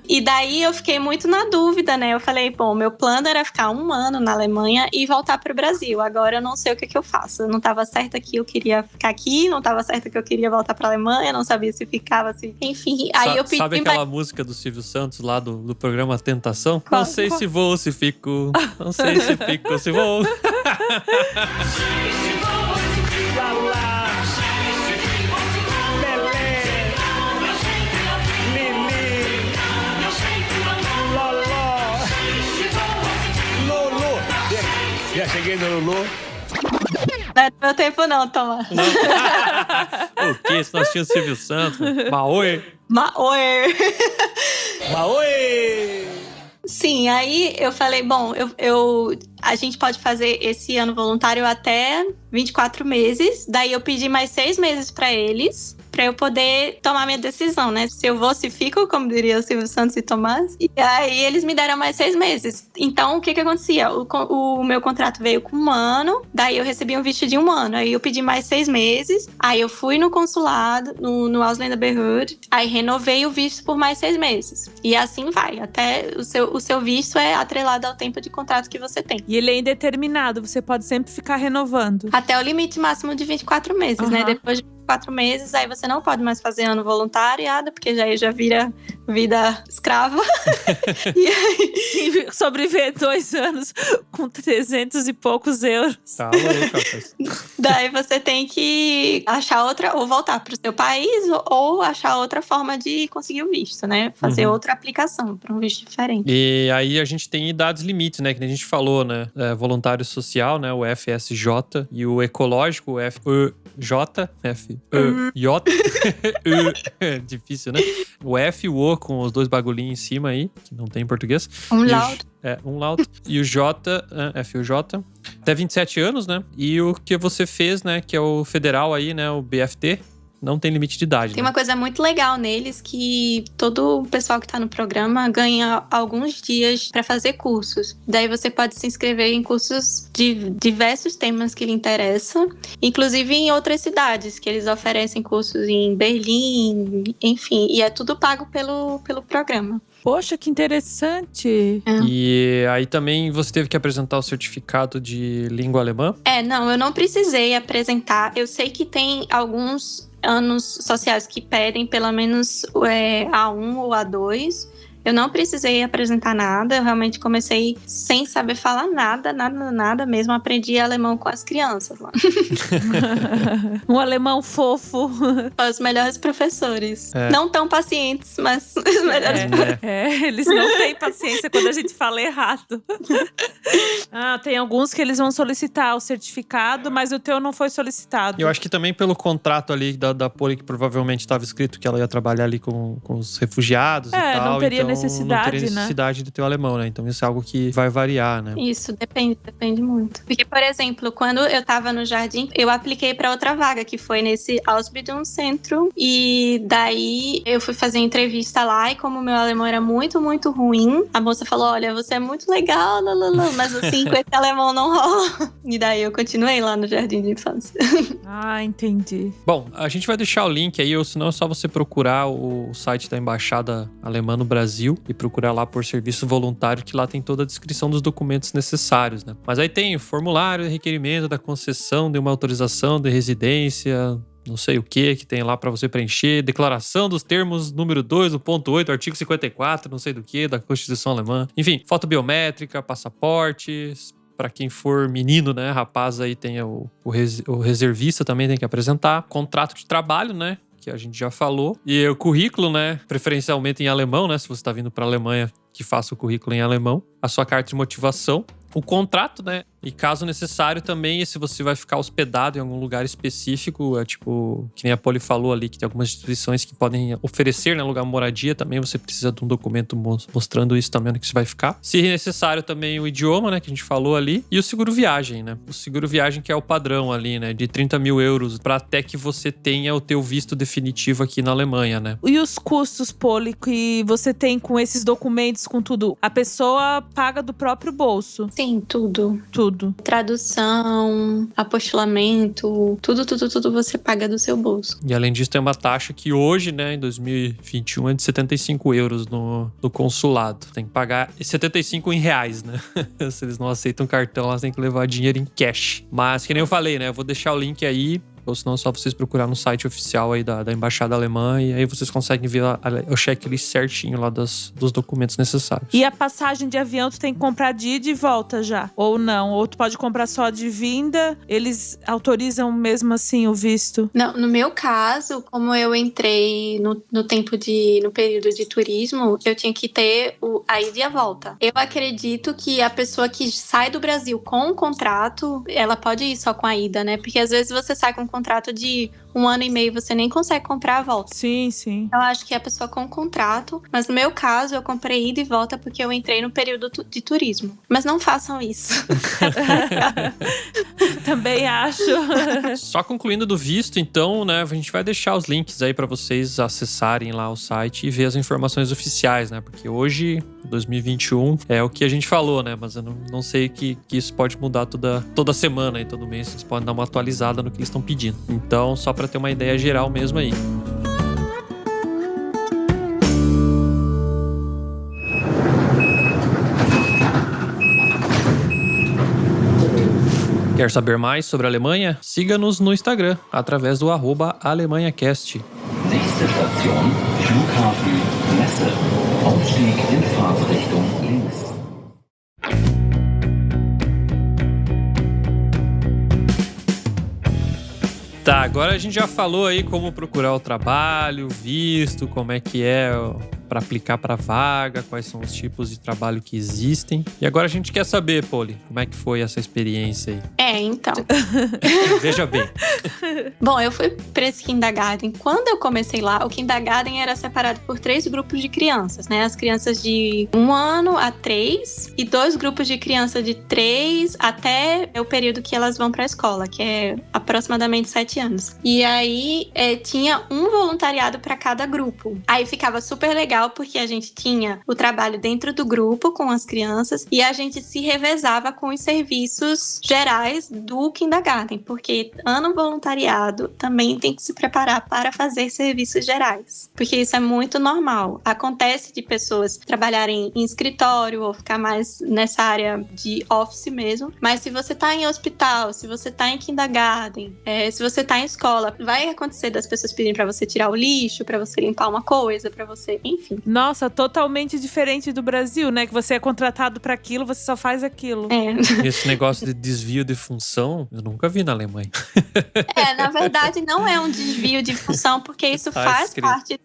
E daí eu fiquei muito na dúvida, né? Eu falei, bom, meu plano era ficar 1 ano na Alemanha e voltar pro Brasil. Agora eu não sei o que eu faço. Eu não tava certa que eu queria ficar aqui, não tava certa que eu queria voltar pra Alemanha, não sabia se ficava, se... Enfim, aí eu pedi... Sabe aquela música do Silvio Santos lá do programa Tentação? Qual? Não sei se vou ou se fico, não sei se fico ou se vou. Já cheguei no Lulu. Não é do meu tempo não, Tomás. O quê? Se nós tínhamos Silvio Santos. Maoi. Maoi. Maoi! Sim, aí eu falei, bom, a gente pode fazer esse ano voluntário até 24 meses. Daí eu pedi mais 6 meses pra eles, pra eu poder tomar minha decisão, né? Se eu vou, se fico, como diria o Silvio Santos e Tomás. E aí eles me deram mais 6 meses. Então, o que acontecia? O meu contrato veio com 1 ano, daí eu recebi um visto de 1 ano. Aí eu pedi mais 6 meses, aí eu fui no consulado, no Ausländerbehörde, aí renovei o visto por mais 6 meses. E assim vai, até o seu visto é atrelado ao tempo de contrato que você tem. E ele é indeterminado, você pode sempre ficar renovando. Até o limite máximo de 24 meses, né? Depois de 24 meses, aí você não pode mais fazer ano voluntariado, porque já vira vida escrava. E aí... Sim, sobreviver 2 anos com 300 e poucos euros. Tá louco, rapaz. Daí você tem que achar outra, ou voltar pro seu país, ou achar outra forma de conseguir o visto, né? Fazer outra aplicação para um visto diferente. E aí a gente tem idades limites, né? Que a gente falou, né? Voluntário social, né? O FSJ. E o ecológico, o FEJ. Difícil, né? O F e o O com os 2 bagulhinhos em cima aí, que não tem em português. Umlaut. Umlaut. E o J, F e o J. Até 27 anos, né? E o que você fez, né? Que é o federal aí, né? O BFT. Não tem limite de idade. Tem né? uma coisa muito legal neles, que todo o pessoal que tá no programa ganha alguns dias para fazer cursos. Daí você pode se inscrever em cursos de diversos temas que lhe interessam, inclusive em outras cidades, que eles oferecem cursos em Berlim, enfim, e é tudo pago pelo programa. Poxa, que interessante. E aí também você teve que apresentar o certificado de língua alemã? Não, eu não precisei apresentar. Eu sei que tem alguns anos sociais que pedem pelo menos A1 ou A2. Eu não precisei apresentar nada, eu realmente comecei sem saber falar nada mesmo. Aprendi alemão com as crianças lá. Um alemão fofo. Os melhores professores. Não tão pacientes, mas os melhores professores. Eles não têm paciência quando a gente fala errado. Tem alguns que eles vão solicitar o certificado, mas o teu não foi solicitado. Eu acho que também pelo contrato ali da Poli, que provavelmente estava escrito que ela ia trabalhar ali com os refugiados e tal. Não teria necessidade, não teria necessidade de ter o alemão, né? Então isso é algo que vai variar, né? Isso, depende muito. Porque, por exemplo, quando eu tava no Jardim, eu apliquei pra outra vaga, que foi nesse Ausbildungszentrum. E daí eu fui fazer entrevista lá, e como meu alemão era muito, muito ruim, a moça falou, olha, você é muito legal, mas assim, com esse alemão não rola. E daí eu continuei lá no Jardim de Infância. Entendi. Bom, a gente vai deixar o link aí, ou senão é só você procurar o site da Embaixada Alemã no Brasil e procurar lá por serviço voluntário, que lá tem toda a descrição dos documentos necessários, né? Mas aí tem o formulário de requerimento da concessão de uma autorização de residência, não sei o que tem lá pra você preencher, declaração dos termos número 2 do ponto 8, artigo 54, não sei do que, da Constituição Alemã. Enfim, foto biométrica, passaporte. Pra quem for menino, né, rapaz, aí tem o reservista também tem que apresentar. Contrato de trabalho, né, que a gente já falou. E o currículo, né, preferencialmente em alemão, né, se você tá vindo pra Alemanha, que faça o currículo em alemão. A sua carta de motivação. O contrato, né, e caso necessário também, se você vai ficar hospedado em algum lugar específico, tipo, que nem a Poli falou ali, que tem algumas instituições que podem oferecer, né, lugar de moradia, também você precisa de um documento mostrando isso também, onde que você vai ficar. Se necessário também o idioma, né, que a gente falou ali, e o seguro viagem, né. O seguro viagem que é o padrão ali, né, de 30 mil euros, pra até que você tenha o teu visto definitivo aqui na Alemanha, né. E os custos, Poli, que você tem com esses documentos, com tudo? A pessoa paga do próprio bolso? Sim, tudo. Tradução, apostilamento, tudo você paga do seu bolso. E além disso tem uma taxa que hoje, né, em 2021 é de 75 euros no consulado. Tem que pagar 75 em reais, né? Se eles não aceitam cartão, elas têm que levar dinheiro em cash. Mas, que nem eu falei, né, eu vou deixar o link aí. ou senão é só vocês procurar no site oficial aí da Embaixada Alemã e aí vocês conseguem ver o checklist certinho lá dos documentos necessários. E a passagem de avião tu tem que comprar de ida e volta já? Ou não? Ou tu pode comprar só de vinda? Eles autorizam mesmo assim o visto? Não, no meu caso, como eu entrei no período de turismo, eu tinha que ter a ida e a volta. Eu acredito que a pessoa que sai do Brasil com um contrato, ela pode ir só com a ida, né? Porque às vezes você sai com um contrato de 1 ano e meio, você nem consegue comprar a volta. Sim, sim. Eu acho que é a pessoa com contrato, mas no meu caso, eu comprei ida e volta porque eu entrei no período de turismo. Mas não façam isso. Também acho. Só concluindo do visto, então, né, a gente vai deixar os links aí pra vocês acessarem lá o site e ver as informações oficiais, né? Porque hoje, 2021, é o que a gente falou, né? Mas eu não sei que isso pode mudar toda semana e todo mês. Vocês podem dar uma atualizada no que eles estão pedindo. Então, só pra ter uma ideia geral mesmo aí. Quer saber mais sobre a Alemanha? Siga-nos no Instagram, através do @AlemanhaCast. Nächste Station, Flughafen Messe. Aufstieg in Fahrtrichtung links. Tá, agora a gente já falou aí como procurar o trabalho, visto, como é que é para aplicar para vaga, quais são os tipos de trabalho que existem. E agora a gente quer saber, Polly, como é que foi essa experiência aí? Então. Veja bem. Bom, eu fui para esse kindergarten. Quando eu comecei lá, o kindergarten era separado por 3 grupos de crianças, né? As crianças de 1 ano a 3 e 2 grupos de criança de 3 até o período que elas vão para a escola, que é aproximadamente 7 anos. E aí tinha um voluntariado para cada grupo. Aí ficava super legal porque a gente tinha o trabalho dentro do grupo com as crianças e a gente se revezava com os serviços gerais do kindergarten, porque ano voluntariado também tem que se preparar para fazer serviços gerais, porque isso é muito normal. Acontece de pessoas trabalharem em escritório ou ficar mais nessa área de office mesmo, mas se você tá em hospital, se você tá em kindergarten, se você tá em escola, vai acontecer das pessoas pedirem para você tirar o lixo, para você limpar uma coisa, para você, enfim. Nossa, totalmente diferente do Brasil, né? Que você é contratado para aquilo, você só faz aquilo. Esse negócio de desvio de função, eu nunca vi na Alemanha. Na verdade, não é um desvio de função, porque isso faz parte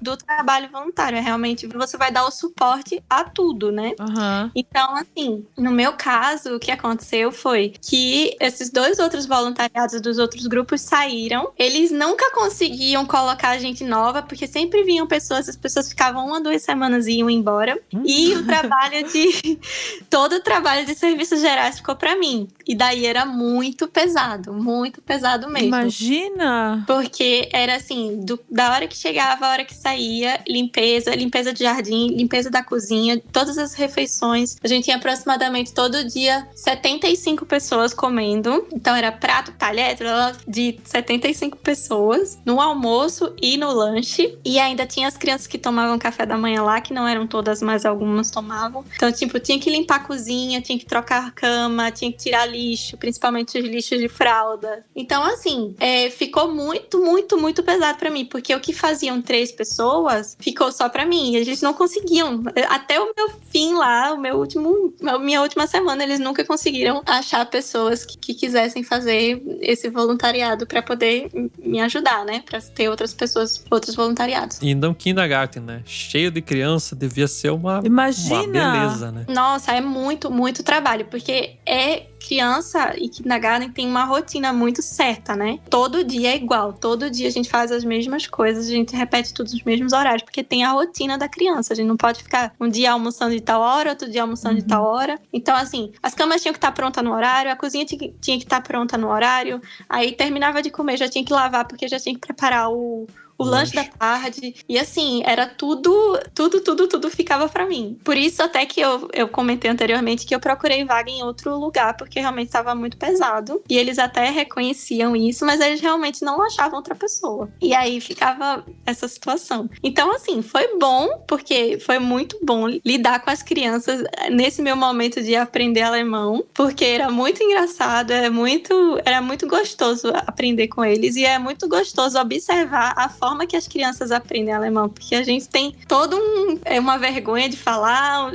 do trabalho voluntário. Realmente, você vai dar o suporte a tudo, né? Uhum. Então, assim, no meu caso, o que aconteceu foi que esses 2 outros voluntariados dos outros grupos saíram. Eles nunca conseguiam colocar gente nova, porque sempre vinham pessoas, as pessoas ficavam 1 a 2 semanas e iam embora. E todo o trabalho de serviços gerais ficou pra mim. E daí era muito pesado mesmo. Imagina! Porque era assim, da hora que chegava, a hora que saía, limpeza de jardim, limpeza da cozinha, todas as refeições. A gente tinha aproximadamente todo dia 75 pessoas comendo. Então era prato, talher, de 75 pessoas no almoço e no lanche. E ainda tinha as crianças que tomavam café da manhã lá, que não eram todas, mas algumas tomavam. Então, tipo, tinha que limpar a cozinha, tinha que trocar a cama, tinha que tirar lixo, principalmente os lixos de fralda. Então, assim, ficou muito pesado pra mim, porque o que faziam 3 pessoas ficou só pra mim. E eles não conseguiam. Até o meu fim lá, minha última semana, eles nunca conseguiram achar pessoas que quisessem fazer esse voluntariado pra poder me ajudar, né? Pra ter outras pessoas, outros voluntariados. E ainda um kindergarten, né? Cheio de criança, devia ser uma beleza, né? Nossa, é muito trabalho, porque criança e kindergarten tem uma rotina muito certa, né? Todo dia é igual, todo dia a gente faz as mesmas coisas, a gente repete tudo nos mesmos horários, porque tem a rotina da criança, a gente não pode ficar um dia almoçando de tal hora, outro dia almoçando de tal hora. Então, assim, as camas tinham que estar prontas no horário, a cozinha tinha que estar pronta no horário, aí terminava de comer, já tinha que lavar, porque já tinha que preparar o o lanche da tarde. E assim, era tudo ficava pra mim. Por isso até que eu comentei anteriormente que eu procurei vaga em outro lugar, porque realmente estava muito pesado. E eles até reconheciam isso, mas eles realmente não achavam outra pessoa. E aí ficava essa situação. Então, assim, foi bom, porque foi muito bom lidar com as crianças nesse meu momento de aprender alemão, porque era muito engraçado, era muito gostoso aprender com eles, e é muito gostoso observar a forma que as crianças aprendem alemão, porque a gente tem todo uma vergonha de falar,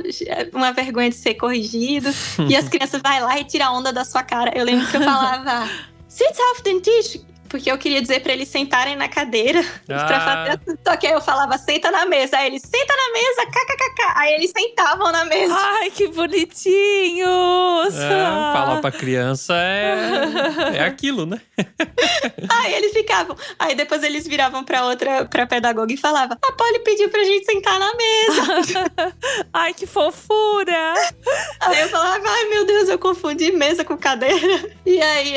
uma vergonha de ser corrigido, e as crianças vai lá e tiram onda da sua cara. Eu lembro que eu falava, sitz auf den Tisch, porque eu queria dizer pra eles sentarem na cadeira pra fazer. Só que aí eu falava, senta na mesa. Aí eles, senta na mesa, kkkk. Aí eles sentavam na mesa. Ai, que bonitinhos! Falar pra criança é aquilo, né? Aí eles ficavam. Aí depois eles viravam pra pedagoga e falavam, a Polly pediu pra gente sentar na mesa. Ai, que fofura! Aí eu falava, ai meu Deus, eu confundi mesa com cadeira. E aí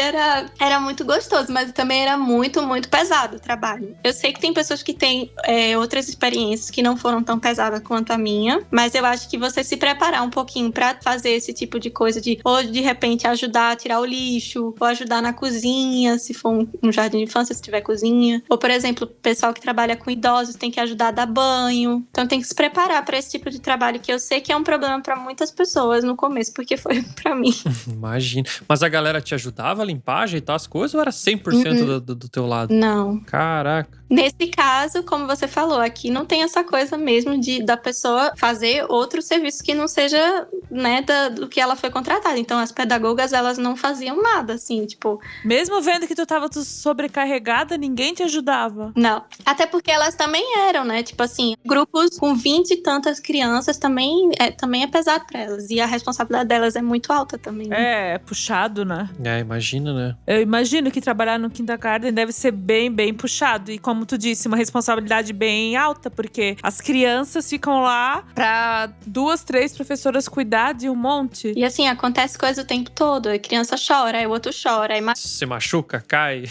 era muito gostoso, mas também era muito, muito pesado o trabalho. Eu sei que tem pessoas que têm outras experiências que não foram tão pesadas quanto a minha, mas eu acho que você se preparar um pouquinho pra fazer esse tipo de coisa, ou de repente ajudar a tirar o lixo, ou ajudar na cozinha, se for um jardim de infância, se tiver cozinha. Ou, por exemplo, o pessoal que trabalha com idosos tem que ajudar a dar banho. Então tem que se preparar pra esse tipo de trabalho, que eu sei que é um problema pra muitas pessoas no começo, porque foi pra mim. Imagina. Mas a galera te ajudava a limpar, ajeitar as coisas, ou era 100% do teu lado? Não. Caraca. Nesse caso, como você falou, aqui não tem essa coisa mesmo da pessoa fazer outro serviço que não seja, né, do que ela foi contratada. Então, as pedagogas, elas não faziam nada, assim, tipo... Mesmo vendo que tu tava sobrecarregada, ninguém te ajudava? Não. Até porque elas também eram, né? Tipo assim, grupos com 20 e tantas crianças também é pesado pra elas. E a responsabilidade delas é muito alta também. Né? É puxado, né? Imagina, né? Eu imagino que trabalhar no kindergarten deve ser bem, bem puxado. E como tu disse, uma responsabilidade bem alta, porque as crianças ficam lá pra 2, 3 professoras cuidar de um monte. E assim, acontece coisa o tempo todo. A criança chora, aí o outro chora. Aí se machuca, cai.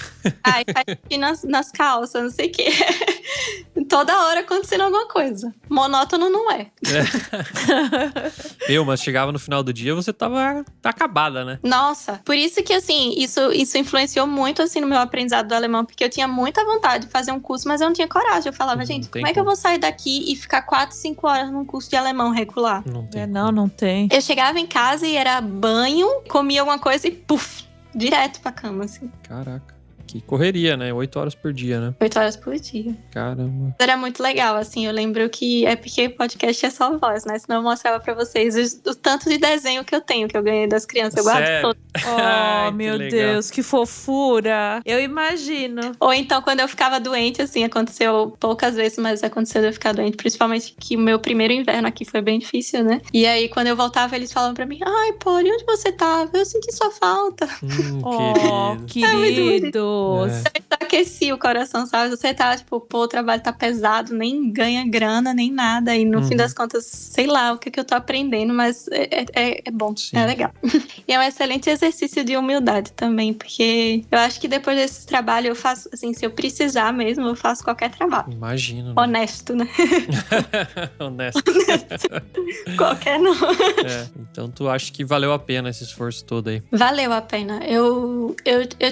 Aí faz xixi nas calças, não sei o quê. Toda hora acontecendo alguma coisa. Monótono não é. Mas chegava no final do dia, você tava acabada, né? Nossa, por isso que, assim, isso influenciou muito, assim, no meu aprendizado do alemão, porque eu tinha muita vontade de fazer um curso, mas eu não tinha coragem. Eu falava, gente, como é que eu vou sair daqui e ficar 4, 5 horas num curso de alemão regular? Não tem. Não tem. Eu chegava em casa e era banho, comia alguma coisa e puf, direto pra cama, assim. Caraca. Que correria, né? 8 horas por dia, né? 8 horas por dia. Caramba. Era muito legal, assim. Eu lembro que é porque podcast é só voz, né? Senão eu mostrava pra vocês o tanto de desenho que eu tenho, que eu ganhei das crianças. Eu guardo todo. Oh, meu Deus, que fofura. Eu imagino. Ou então, quando eu ficava doente, assim, aconteceu poucas vezes, mas aconteceu de eu ficar doente. Principalmente que o meu primeiro inverno aqui foi bem difícil, né? E aí, quando eu voltava, eles falavam pra mim, ai, Polly, onde você tava? Eu senti sua falta. Querido. Você aquecia o coração, sabe? Você tá, tipo, o trabalho tá pesado, nem ganha grana, nem nada. E no fim das contas, sei lá o que eu tô aprendendo, mas é bom, Sim. É legal. E é um excelente exercício de humildade também, porque eu acho que depois desse trabalho eu faço, assim, se eu precisar mesmo, eu faço qualquer trabalho. Imagino. Né? Honesto, né? Honesto. Qualquer não. Então tu acha que valeu a pena esse esforço todo aí? Valeu a pena. Eu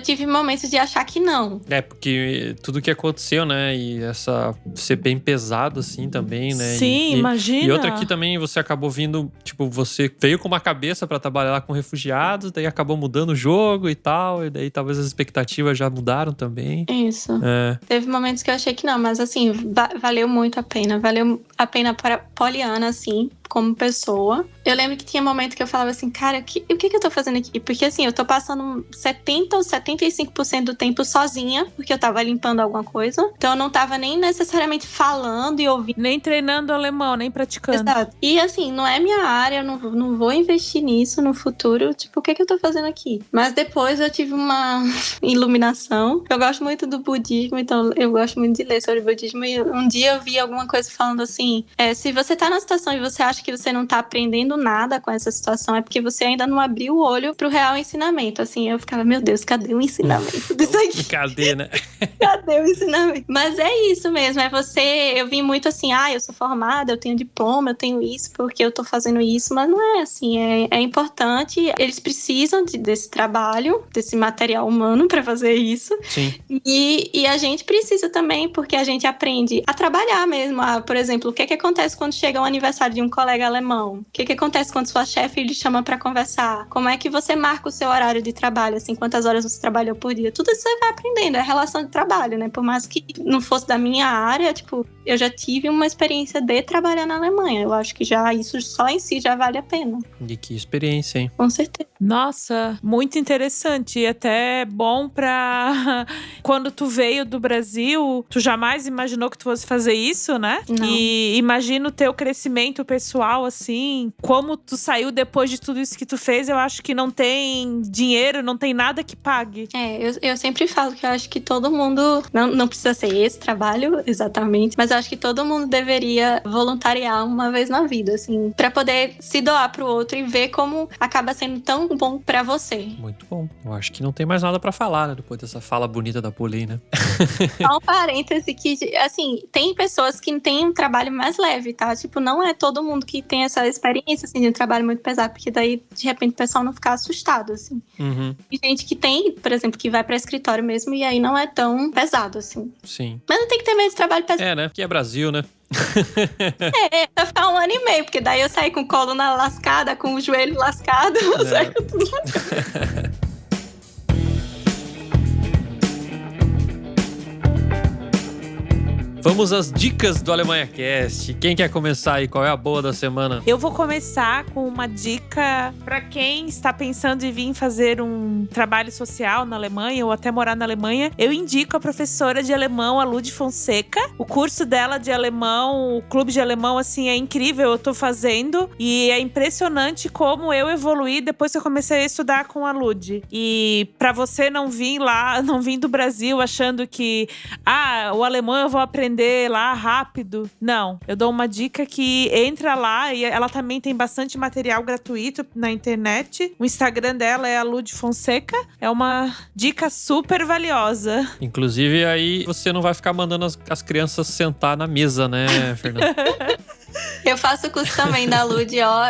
tive momentos de achar que não. Porque tudo que aconteceu, né? E essa ser bem pesado, assim, também, né? Sim, imagina. E outra aqui também, você acabou vindo, tipo, você veio com uma cabeça pra trabalhar lá com refugiados, daí acabou mudando o jogo e tal, e daí talvez as expectativas já mudaram também. Isso. Teve momentos que eu achei que não, mas assim, valeu muito a pena. Valeu a pena para Poliana, assim, como pessoa. Eu lembro que tinha momento que eu falava assim, cara, o que eu tô fazendo aqui? Porque assim, eu tô passando 70% ou 75% do tempo sozinha, porque eu tava limpando alguma coisa. Então eu não tava nem necessariamente falando e ouvindo. Nem treinando alemão, nem praticando. Exato. E assim, não é minha área, eu não vou investir nisso no futuro. Tipo, o que eu tô fazendo aqui? Mas depois eu tive uma iluminação. Eu gosto muito do budismo, então eu gosto muito de ler sobre budismo. E um dia eu vi alguma coisa falando assim, se você tá na situação e você acha acha que você não tá aprendendo nada com essa situação, é porque você ainda não abriu o olho pro real ensinamento. Assim, eu ficava, meu Deus, cadê o ensinamento disso aqui? Cadê, né? Cadê o ensinamento? Mas é isso mesmo, eu vim muito assim, eu sou formada, eu tenho diploma, eu tenho isso, porque eu tô fazendo isso, mas não é assim, é importante, eles precisam desse trabalho, desse material humano pra fazer isso. Sim. E a gente precisa também, porque a gente aprende a trabalhar mesmo. Por exemplo, o que acontece quando chega o aniversário de um colega alemão? O que acontece quando sua chefe lhe chama pra conversar? Como é que você marca o seu horário de trabalho, assim, quantas horas você trabalhou por dia? Tudo isso você vai aprendendo, é relação de trabalho, né? Por mais que não fosse da minha área, tipo, eu já tive uma experiência de trabalhar na Alemanha. Eu acho que já isso só em si já vale a pena. E que experiência, hein? Com certeza. Nossa, muito interessante e até bom pra... Quando tu veio do Brasil, tu jamais imaginou que tu fosse fazer isso, né? Não. E imagina o teu crescimento pessoal, assim, como tu saiu depois de tudo isso que tu fez, eu acho que não tem dinheiro, não tem nada que pague. Eu sempre falo que eu acho que todo mundo, não precisa ser esse trabalho exatamente, mas eu acho que todo mundo deveria voluntariar uma vez na vida, assim, pra poder se doar pro outro e ver como acaba sendo tão bom pra você. Muito bom. Eu acho que não tem mais nada pra falar, né? Depois dessa fala bonita da Poli, né? Só um parêntese que, assim, tem pessoas que têm um trabalho mais leve, tá? Tipo, não é todo mundo que tem essa experiência, assim, de um trabalho muito pesado, porque daí, de repente, o pessoal não fica assustado, assim. Uhum. E gente que tem, por exemplo, que vai pra escritório mesmo e aí não é tão pesado, assim. Sim. Mas não tem que ter medo de trabalho pesado. É, né? Porque é Brasil, né? Vai ficar 1 ano e meio, porque daí eu saí com coluna lascada, com o joelho lascado, eu saí com tudo lascado. Vamos às dicas do Alemanha Cast. Quem quer começar aí? Qual é a boa da semana? Eu vou começar com uma dica para quem está pensando em vir fazer um trabalho social na Alemanha ou até morar na Alemanha. Eu indico a professora de alemão, a Lud Fonseca. O curso dela de alemão, o clube de alemão, assim, é incrível. Eu tô fazendo e é impressionante como eu evoluí depois que eu comecei a estudar com a Lud. E para você não vir do Brasil achando que o alemão eu vou aprender lá rápido. Não, eu dou uma dica que entra lá e ela também tem bastante material gratuito na internet. O Instagram dela é a Lud Fonseca. É uma dica super valiosa. Inclusive, aí você não vai ficar mandando as crianças sentar na mesa, né, Fernanda? Eu faço o curso também da Lud, ó.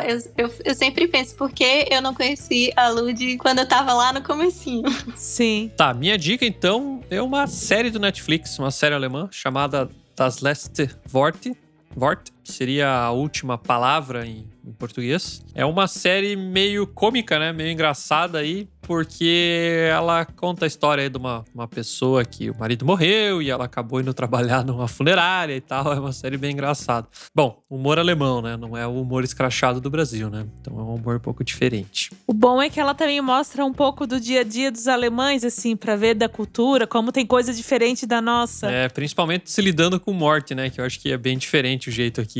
Eu sempre penso, por que eu não conheci a Lud quando eu tava lá no comecinho? Sim. Tá, minha dica, então, é uma série do Netflix, uma série alemã, chamada Das letzte Worte. Wort seria a última palavra em português. É uma série meio cômica, né? Meio engraçada aí, porque ela conta a história aí de uma pessoa que o marido morreu e ela acabou indo trabalhar numa funerária e tal. É uma série bem engraçada. Bom, humor alemão, né? Não é o humor escrachado do Brasil, né? Então é um humor um pouco diferente. O bom é que ela também mostra um pouco do dia a dia dos alemães, assim, pra ver da cultura, como tem coisa diferente da nossa. É, principalmente se lidando com morte, né? Que eu acho que é bem diferente o jeito aqui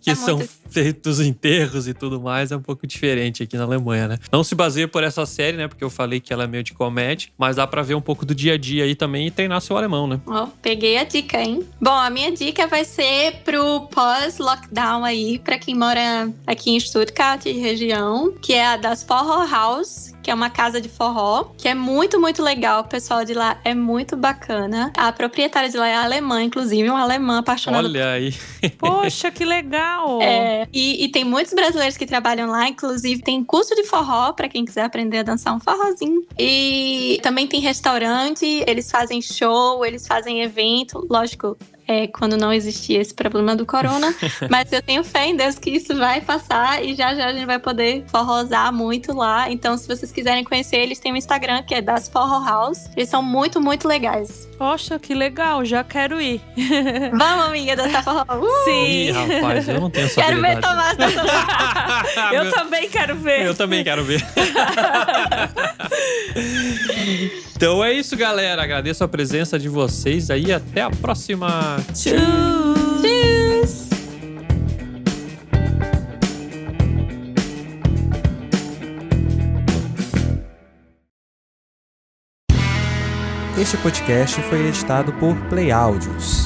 que são feitos enterros e tudo mais. É um pouco diferente aqui na Alemanha, né? Não se baseia por essa série, né? Porque eu falei que ela é meio de comédia, mas dá pra ver um pouco do dia a dia aí também e treinar seu alemão, né? Ó, peguei a dica, hein? Bom, a minha dica vai ser pro pós-lockdown aí, pra quem mora aqui em Stuttgart e região, que é a das Forró House, que é uma casa de forró, que é muito, muito legal. O pessoal de lá é muito bacana. A proprietária de lá é alemã, inclusive, uma alemã apaixonada. Olha aí. Poxa, que legal! E tem muitos brasileiros que trabalham lá, inclusive tem curso de forró pra quem quiser aprender a dançar um forrozinho. E também tem restaurante, eles fazem show, eles fazem evento, lógico. Quando não existia esse problema do corona. Mas eu tenho fé em Deus que isso vai passar e já a gente vai poder forrosar muito lá. Então, se vocês quiserem conhecer, eles têm um Instagram que é das Forró House. Eles são muito, muito legais. Poxa, que legal, já quero ir. Vamos, amiga, dançar forró. Sim. Ih, rapaz, eu não tenho essa Quero ver habilidade. Tomás dançando. Eu também quero ver. Eu também quero ver. Então é isso, galera. Agradeço a presença de vocês aí. Até a próxima. Tchau. Este podcast foi editado por Play Áudios.